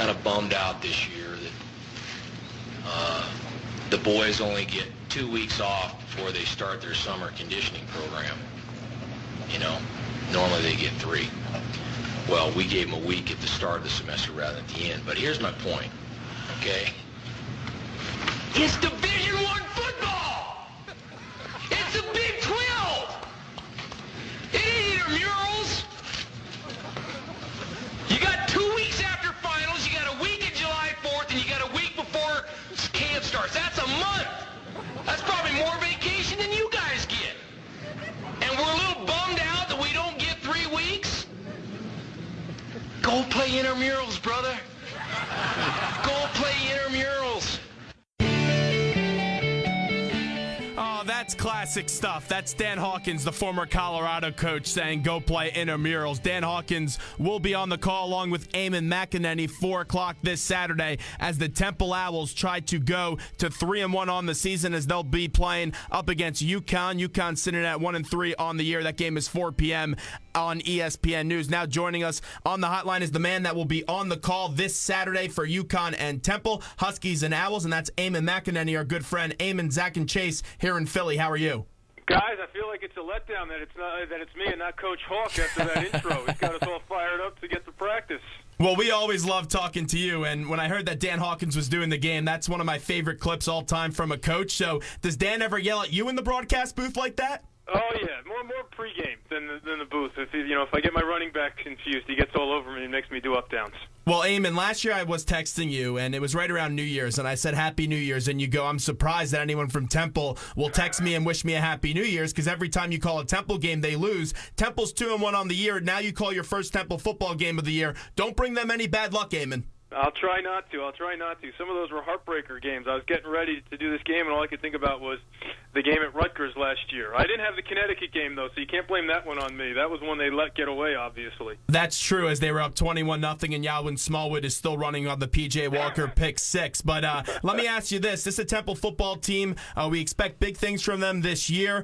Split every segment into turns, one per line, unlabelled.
kind of bummed out this year that the boys only get 2 weeks off before they start their summer conditioning program. You know, normally they get 3. Well, we gave them a week at the start of the semester rather than at the end. But here's my point, okay? It's Division I football! It's the Big 12! It ain't intramurals! You got 2 weeks after finals, you got a week of July 4th, and you got a week before camp starts. That's a month! That's probably more vacation than you guys get. And we're a little bummed out that we don't get 3 weeks? Go play intramurals, brother. Go play intramurals.
Oh, that's classic stuff. That's Dan Hawkins, the former Colorado coach, saying go play intramurals. Dan Hawkins will be on the call along with Eamon McAnney, 4 o'clock this Saturday, as the Temple Owls try to go to 3-1 on the season, as they'll be playing up against UConn. UConn sitting at 1-3 on the year. That game is 4 p.m. on ESPN News. Now joining us on the hotline is the man that will be on the call this Saturday for UConn and Temple, Huskies and Owls, and that's Eamon McAnney, our good friend. Eamon, Zach, and Chase here in Philly. How are you?
Guys, I feel like it's a letdown that it's me and not Coach Hawk after that intro. He's got us all fired up to get to practice.
Well, we always love talking to you, and when I heard that Dan Hawkins was doing the game, that's one of my favorite clips all time from a coach. So does Dan ever yell at you in the broadcast booth like that?
Oh yeah, more pregame than the booth. If I get my running back confused, he gets all over me and makes me do up downs.
Well, Eamon, last year I was texting you, and it was right around New Year's, and I said Happy New Year's, and you go, I'm surprised that anyone from Temple will text me and wish me a Happy New Year's, because every time you call a Temple game, they lose. Temple's 2-1 on the year. Now you call your first Temple football game of the year. Don't bring them any bad luck, Eamon.
I'll try not to. Some of those were heartbreaker games. I was getting ready to do this game, and all I could think about was the game at Rutgers last year. I didn't have the Connecticut game, though, so you can't blame that one on me. That was one they let get away, obviously.
That's true, as they were up 21-0, and Yalwin Smallwood is still running on the P.J. Walker pick 6. But let me ask you this. This is a Temple football team. We expect big things from them this year.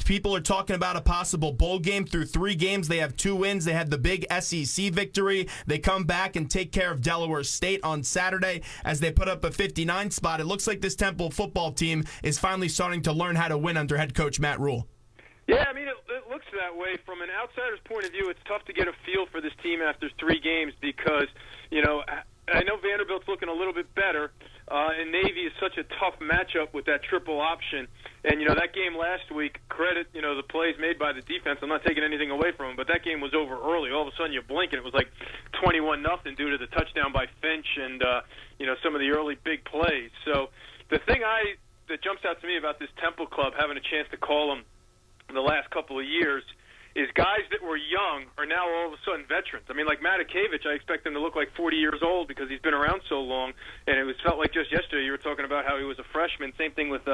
People are talking about a possible bowl game. Through 3 games, they have 2 wins. They had the big SEC victory. They come back and take care of Delaware State on Saturday as they put up a 59 spot. It looks like this Temple football team is finally starting to learn how to win under head coach Matt Rule.
Yeah, I mean, it looks that way. From an outsider's point of view, it's tough to get a feel for this team after 3 games because, I know Vanderbilt's looking a little bit better, and Navy is such a tough matchup with that triple option. And, that game last week, credit, the plays made by the defense. I'm not taking anything away from them, but that game was over early. All of a sudden you blink, and it was like 21-0 due to the touchdown by Finch and, some of the early big plays. So the thing that jumps out to me about this Temple club, having a chance to call them the last couple of years, is guys that were young are now all of a sudden veterans. I mean, like Matakevich, I expect him to look like 40 years old because he's been around so long, and felt like just yesterday you were talking about how he was a freshman. Same thing with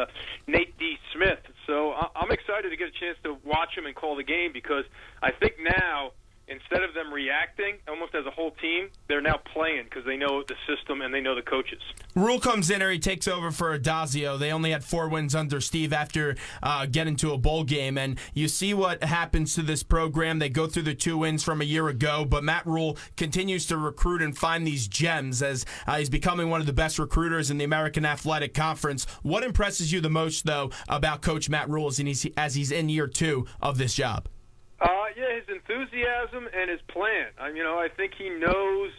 Nate D. Smith. So I'm excited to get a chance to watch him and call the game because I think now, instead of them reacting almost as a whole team, they're now playing because they know the system and they know the coaches.
Rule comes in or he takes over for Adazio. They only had 4 wins under Steve after getting to a bowl game. And you see what happens to this program. They go through the 2 wins from a year ago, but Matt Rule continues to recruit and find these gems as he's becoming one of the best recruiters in the American Athletic Conference. What impresses you the most, though, about Coach Matt Rule as he's in year 2 of this job?
His enthusiasm and his plan. I think he knows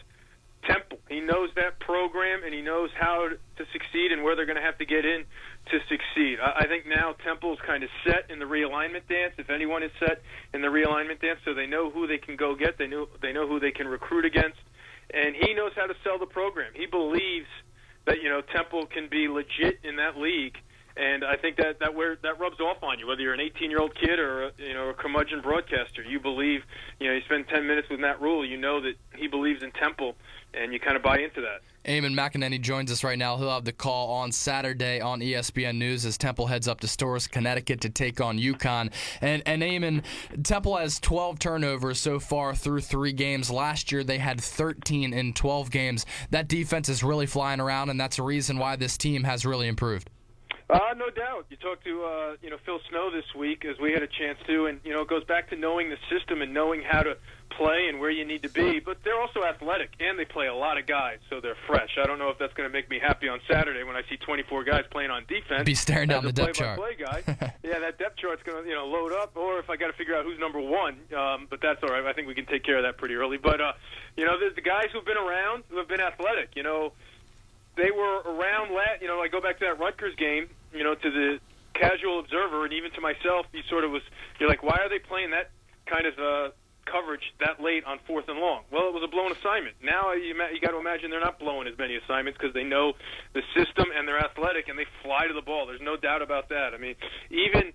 Temple. He knows that program, and he knows how to succeed and where they're going to have to get in to succeed. I think now Temple's kind of set in the realignment dance, if anyone is set in the realignment dance, so they know who they can go get. They know who they can recruit against, and he knows how to sell the program. He believes that Temple can be legit in that league. And I think that rubs off on you, whether you're an 18-year-old kid or a curmudgeon broadcaster. You believe, you spend 10 minutes with Matt Rule, you know that he believes in Temple, and you kind of buy into that.
Eamon McAnney joins us right now. He'll have the call on Saturday on ESPN News as Temple heads up to Storrs, Connecticut to take on UConn. And Eamon, Temple has 12 turnovers so far through 3 games. Last year they had 13 in 12 games. That defense is really flying around, and that's a reason why this team has really improved.
No doubt. You talked to Phil Snow this week, as we had a chance to, and it goes back to knowing the system and knowing how to play and where you need to be, but they're also athletic, and they play a lot of guys, so they're fresh. I don't know if that's going to make me happy on Saturday when I see 24 guys playing on defense.
Be staring down the depth chart.
Guy. Yeah, that depth chart's going to load up, or if I got to figure out who's number one, but that's all right. I think we can take care of that pretty early. But, there's the guys who've been around, who have been athletic. They were around, I go back to that Rutgers game, to the casual observer, and even to myself, you're like, why are they playing that kind of coverage that late on 4th and long? Well, it was a blown assignment. Now you got to imagine they're not blowing as many assignments because they know the system and they're athletic and they fly to the ball. There's no doubt about that. I mean, even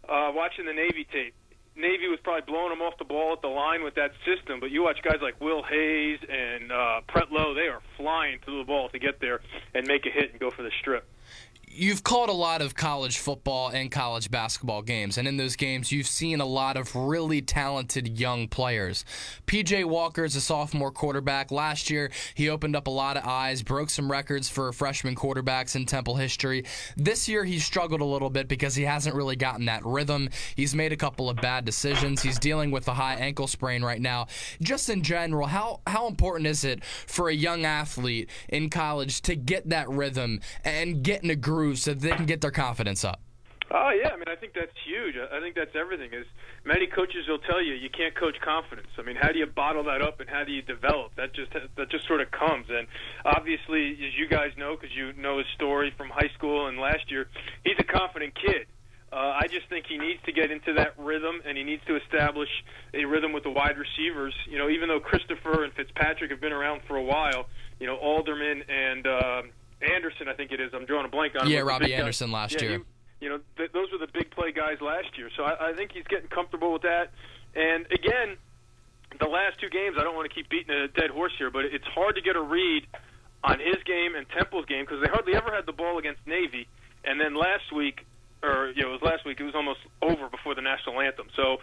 watching the Navy tape, Navy was probably blowing them off the ball at the line with that system, but you watch guys like Will Hayes and Pretlow, they are flying through the ball to get there and make a hit and go for the strip.
You've called a lot of college football and college basketball games, and in those games you've seen a lot of really talented young players. P.J. Walker is a sophomore quarterback. Last year he opened up a lot of eyes, broke some records for freshman quarterbacks in Temple history. This year he's struggled a little bit because he hasn't really gotten that rhythm. He's made a couple of bad decisions. He's dealing with a high ankle sprain right now. Just in general, how important is it for a young athlete in college to get that rhythm and get in a groove so they can get their confidence up?
Oh, yeah. I mean, I think that's huge. I think that's everything. As many coaches will tell you, you can't coach confidence. I mean, how do you bottle that up and how do you develop? That just sort of comes. And obviously, as you guys know, because you know his story from high school and last year, he's a confident kid. I just think he needs to get into that rhythm, and he needs to establish a rhythm with the wide receivers. Even though Christopher and Fitzpatrick have been around for a while, Alderman and Anderson, I think it is. I'm drawing a blank on him.
Yeah, Robbie Anderson last year.
Those were the big play guys last year. So I think he's getting comfortable with that. And, again, the last two games, I don't want to keep beating a dead horse here, but it's hard to get a read on his game and Temple's game because they hardly ever had the ball against Navy. And then last week, it was almost over before the national anthem. So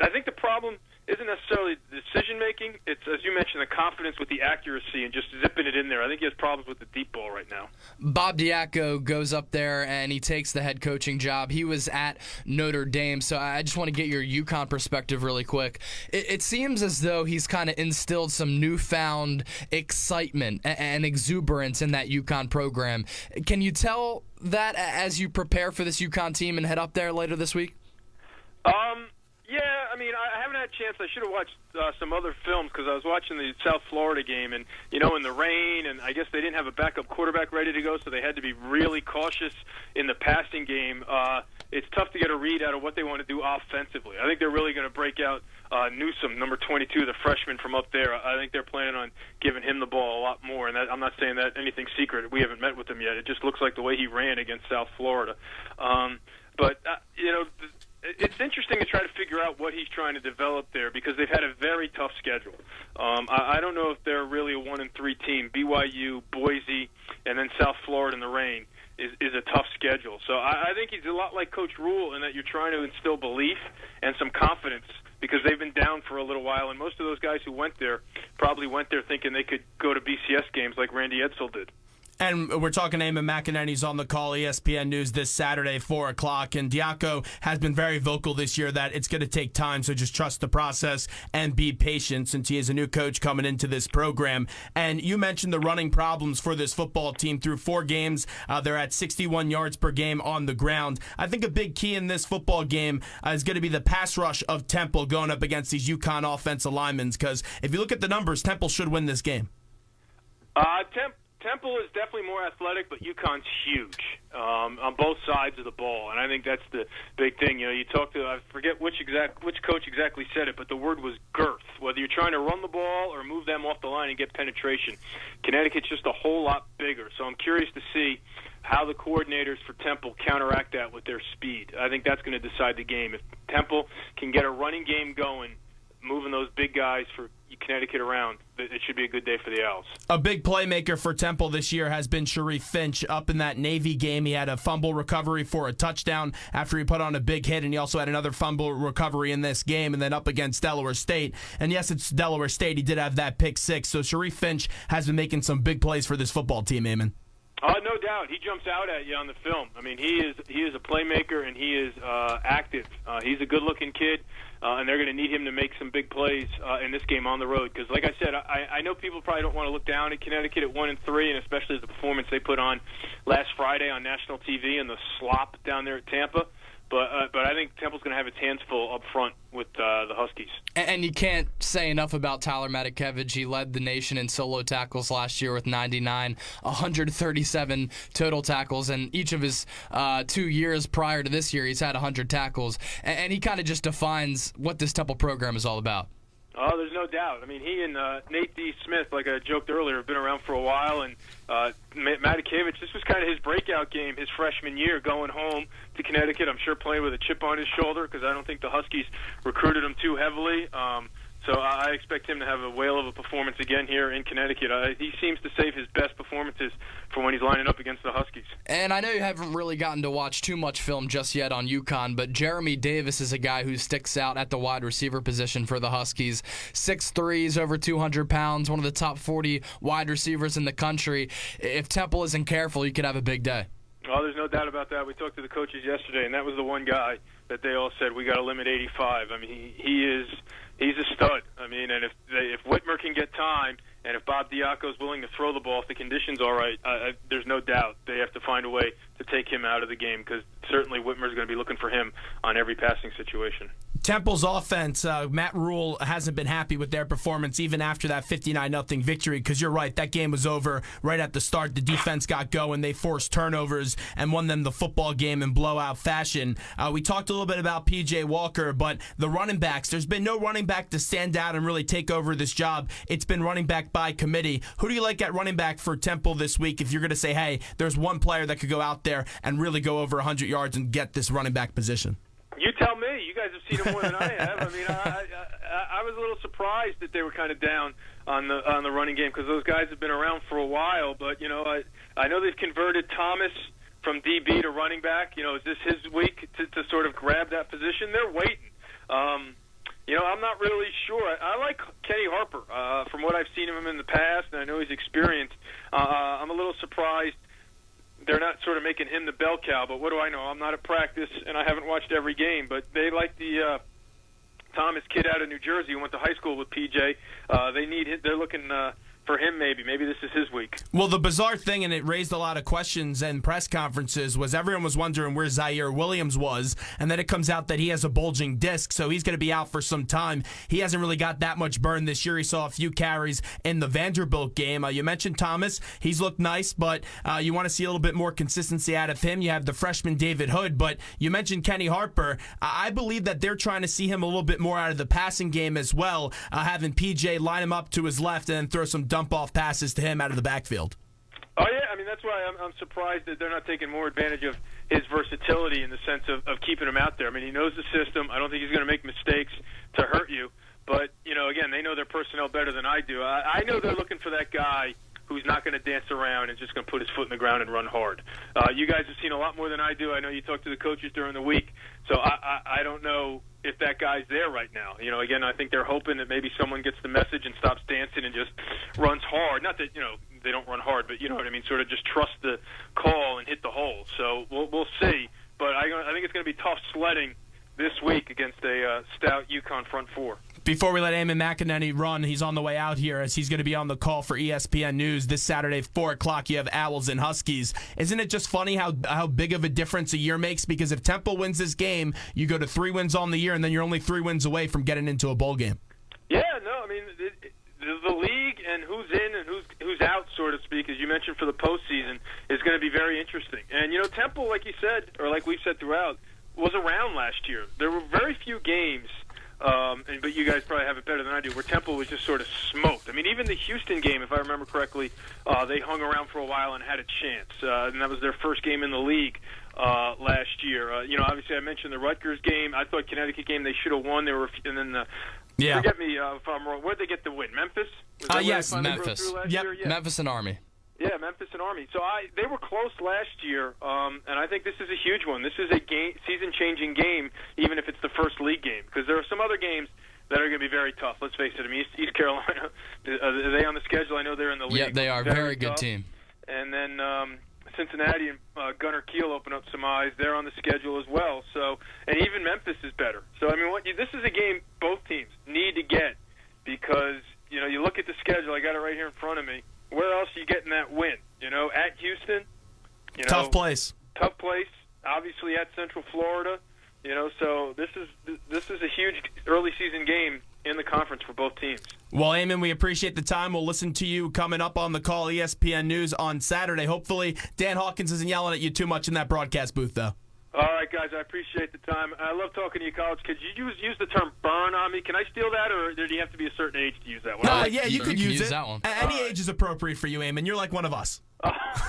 I think the problem isn't necessarily the decision-making. It's, as you mentioned, the confidence with the accuracy and just zipping it in there. I think he has problems with the deep ball right now.
Bob Diaco goes up there and he takes the head coaching job. He was at Notre Dame, so I just want to get your UConn perspective really quick. It seems as though he's kind of instilled some newfound excitement and exuberance in that UConn program. Can you tell that as you prepare for this UConn team and head up there later this week?
Yeah, I mean, I haven't had a chance. I should have watched some other films because I was watching the South Florida game, and, in the rain, and I guess they didn't have a backup quarterback ready to go, so they had to be really cautious in the passing game. It's tough to get a read out of what they want to do offensively. I think they're really going to break out Newsome, number 22, the freshman from up there. I think they're planning on giving him the ball a lot more, and I'm not saying that anything secret. We haven't met with him yet. It just looks like the way he ran against South Florida. It's interesting to try to figure out what he's trying to develop there because they've had a very tough schedule. I don't know if they're really a 1-3 team. BYU, Boise, and then South Florida in the rain is a tough schedule. So I think he's a lot like Coach Rule in that you're trying to instill belief and some confidence because they've been down for a little while, and most of those guys who went there probably went there thinking they could go to BCS games like Randy Edsall did.
And we're talking Eamon McAnney's on the call, ESPN News this Saturday, 4 o'clock. And Diaco has been very vocal this year that it's going to take time, so just trust the process and be patient since he is a new coach coming into this program. And you mentioned the running problems for this football team through 4 games. They're at 61 yards per game on the ground. I think a big key in this football game is going to be the pass rush of Temple going up against these UConn offensive linemen because if you look at the numbers, Temple should win this game.
Temple is definitely more athletic, but UConn's huge on both sides of the ball, and I think that's the big thing. You talk to I forget which coach exactly said it, but the word was girth. Whether you're trying to run the ball or move them off the line and get penetration, Connecticut's just a whole lot bigger. So I'm curious to see how the coordinators for Temple counteract that with their speed. I think that's going to decide the game. If Temple can get a running game going, moving those big guys for Connecticut around, it should be a good day for the Owls.
A big playmaker for Temple this year has been Sharif Finch. Up in that Navy game, he had a fumble recovery for a touchdown after he put on a big hit, and he also had another fumble recovery in this game, and then up against Delaware State. And yes, it's Delaware State. He did have that pick 6, so Sharif Finch has been making some big plays for this football team, Eamon.
No doubt. He jumps out at you on the film. I mean, he is a playmaker, and he is active. He's a good-looking kid. and they're going to need him to make some big plays in this game on the road. Because, like I said, I know people probably don't want to look down at Connecticut at 1-3, and especially the performance they put on last Friday on national TV and the slop down there at Tampa. But I think Temple's going to have its hands full up front with the Huskies.
And you can't say enough about Tyler Matakevich. He led the nation in solo tackles last year with 99, 137 total tackles. And each of his 2 years prior to this year, he's had 100 tackles. And he kind of just defines what this Temple program is all about.
Oh, there's no doubt. I mean, he and Nate D. Smith, like I joked earlier, have been around for a while. And Matakevich, this was kind of his breakout game his freshman year, going home to Connecticut. I'm sure playing with a chip on his shoulder because I don't think the Huskies recruited him too heavily. So I expect him to have a whale of a performance again here in Connecticut. He seems to save his best performances for when he's lining up against the Huskies. And
I know you haven't really gotten to watch too much film just yet on UConn, but Jeremy Davis is a guy who sticks out at the wide receiver position for the Huskies. 6'3", over 200 pounds, one of the top 40 wide receivers in the country. If Temple isn't careful, you could have a big day.
Oh, there's no doubt about that. We talked to the coaches yesterday, and that was the one guy that they all said, we got to limit 85. I mean, he's a stud. I mean, and if Whitmer can get time, and if Bob Diaco's willing to throw the ball, if the conditions are right, there's no doubt they have to find a way to take him out of the game because certainly Whitmer's going to be looking for him on every passing situation.
Temple's offense, Matt Rule hasn't been happy with their performance even after that 59-0 victory because you're right, that game was over right at the start. The defense got going. They forced turnovers and won them the football game in blowout fashion. We talked a little bit about P.J. Walker, but the running backs, there's been no running back to stand out and really take over this job. It's been running back by committee. Who do you like at running back for Temple this week if you're going to say, hey, there's one player that could go out there and really go over 100 yards and get this running back position?
You tell me. You guys have seen him more than I have. I mean, I was a little surprised that they were kind of down on the running game because those guys have been around for a while. But you know, I know they've converted Thomas from DB to running back. You know, is this his week to sort of grab that position? They're waiting. You know, I'm not really sure. I like Kenny Harper from what I've seen of him in the past, and I know he's experienced. I'm a little surprised they're not sort of making him the bell cow, but what do I know? I'm not at practice, and I haven't watched every game. But they like the Thomas kid out of New Jersey who went to high school with PJ. They're looking for him maybe. Maybe this is his week.
Well, the bizarre thing, and it raised a lot of questions and press conferences, was everyone was wondering where Zaire Williams was, and then it comes out that he has a bulging disc, so he's going to be out for some time. He hasn't really got that much burn this year. He saw a few carries in the Vanderbilt game. You mentioned Thomas. He's looked nice, but you want to see a little bit more consistency out of him. You have the freshman David Hood, but you mentioned Kenny Harper. I believe that they're trying to see him a little bit more out of the passing game as well, having PJ line him up to his left and then throw some dump-off passes to him out of the backfield.
Oh, yeah. I mean, that's why I'm surprised that they're not taking more advantage of his versatility in the sense of keeping him out there. I mean, he knows the system. I don't think he's going to make mistakes to hurt you. But, you know, again, they know their personnel better than I do. I know they're looking for that guy who's not going to dance around and just going to put his foot in the ground and run hard. You guys have seen a lot more than I do. I know you talked to the coaches during the week, so I don't know if that guy's there right now. You know, again, I think they're hoping that maybe someone gets the message and stops dancing and just runs hard. Not that, you know, they don't run hard, but you know what I mean, sort of just trust the call and hit the hole. So we'll see. But I think it's going to be tough sledding this week against a stout UConn front four.
Before we let Eamon McAnney run, he's on the way out here as he's going to be on the call for ESPN News this Saturday, 4 o'clock. You have Owls and Huskies. Isn't it just funny how big of a difference a year makes? Because if Temple wins this game, you go to 3 wins on the year, and then you're only 3 wins away from getting into a bowl game.
Yeah, no, I mean, the league and who's in and who's out, so to speak, as you mentioned for the postseason, is going to be very interesting. And, you know, Temple, like you said, or like we've said throughout, was around last year. There were very few games, but you guys probably have it better than I do, where Temple was just sort of smoked. I mean, even the Houston game, if I remember correctly, they hung around for a while and had a chance. And that was their first game in the league last year. You know, obviously I mentioned the Rutgers game. I thought Connecticut game they should have won. They were, and then forget me if I'm wrong. Where'd they get the win? Memphis?
Yes, Memphis.
Yep.
Yeah.
Memphis and Army.
Yeah, Memphis and Army. So they were close last year, and I think this is a huge one. This is a season-changing game, even if it's the first league game, because there are some other games that are going to be very tough. Let's face it. I mean, East Carolina, are they on the schedule? I know they're in the league.
Yeah, they are. Very good
tough.
Team.
And then Cincinnati and Gunnar Kiel open up some eyes. They're on the schedule as well. So, and even Memphis is better. So, I mean, this is a game both teams need to get because, you know, you look at the schedule. I got it right here in front of me. Where else are you getting that win? You know, at Houston. You know,
Tough place.
Tough place. Obviously at Central Florida. You know, so this is a huge early season game in the conference for both teams.
Well, Eamon, we appreciate the time. We'll listen to you coming up on the call, ESPN News on Saturday. Hopefully, Dan Hawkins isn't yelling at you too much in that broadcast booth, though.
All right, guys, I appreciate the time. I love talking to you, college kids. You use the term burn on me. Can I steal that, or do you have to be a certain age to use that one?
No, yeah, you could use it.
that one.
Any age is appropriate for you, Eamon. You're like one of us.
Thanks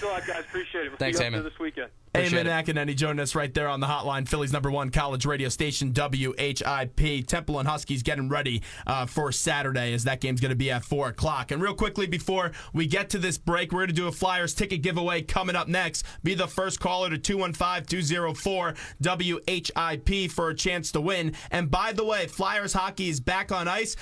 a lot, guys. Appreciate it. We'll
Thanks,
see you up
Eamon.
there this weekend.
Eamon McAnney joining us right there on the hotline. Philly's #1 college radio station, WHIP. Temple and Huskies getting ready for Saturday as that game's going to be at 4 o'clock. And real quickly, before we get to this break, we're going to do a Flyers ticket giveaway coming up next. Be the first caller to 215-204-WHIP for a chance to win. And by the way, Flyers hockey is back on ice.